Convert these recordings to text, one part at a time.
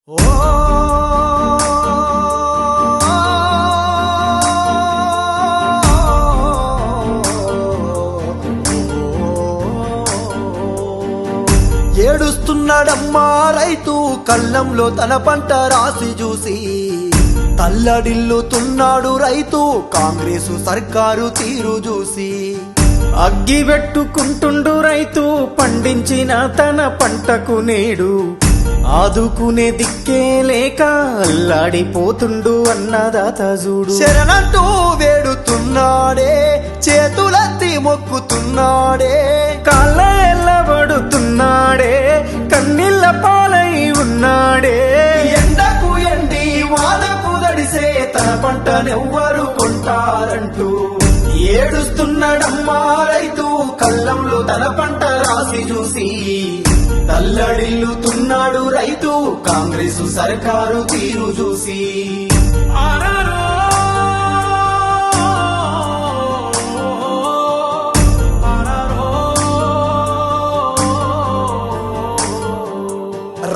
ఏడుస్తున్నాడమ్మా రైతు కళ్ళంలో తన పంట రాసి చూసి, తల్లడిల్లుతున్నాడు రైతు కాంగ్రెసు సర్కారు తీరు చూసి. అగ్గి పెట్టుకుంటుండు రైతు పండించిన తన పంటకు నేడు ఆదుకునే దిక్కే లేక అల్లాడిపోతుండు అన్నదాత చూడు. శరణంటూ వేడుతున్నాడే, చేతులెత్తి మొక్కుతున్నాడే, కాళ్ళ ఎల్లబడుతున్నాడే, కన్నీళ్ళ పాలై ఉన్నాడే. ఎండకు ఎండి వానకు దడిసే తన పంటనెవ్వరు కొంటారంటూ ఏడుస్తున్నాడమ్మా రైతు కళ్ళంలో తన పంట రాసి చూసి. తల్లడిల్లుతున్నాడు రైతు కాంగ్రెసు సర్కారు తీరు చూసి.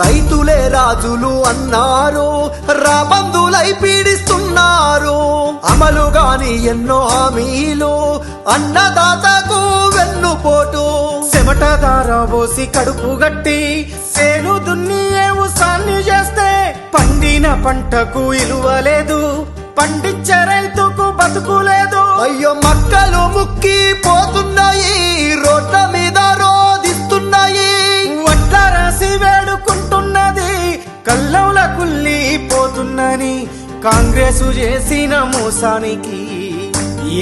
రైతులే రాజులు అన్నారు, రాబందులై పీడిస్తున్నారు. అమలు గాని ఎన్నో హామీలు అన్నదాతకు వెన్నుపోటు. చెమట దారబోసి కడుపు గట్టి సేను దున్ని ఏవుసాన్ని చేస్తే పండిన పంటకు ఇలువ లేదు, పండించే రైతుకు బతుకు లేదు. అయ్యో మక్కలు ముక్కి పోతున్నాయి, రోడ్ల మీద రోదిస్తున్నాయి. వడ్ల రాసి వేడుకుంటున్నది కల్లంల కుల్లిపోతున్నని కాంగ్రెసు చేసిన మోసానికి.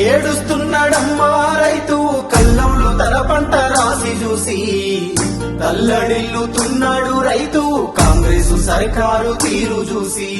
ఏడుస్తున్నాడమ్మా రైతు కళ్ళంలో తన పంట రాసి చూసి. తల్లడిల్లుతున్నాడు రైతు కాంగ్రెసు సర్కారు తీరు చూసి.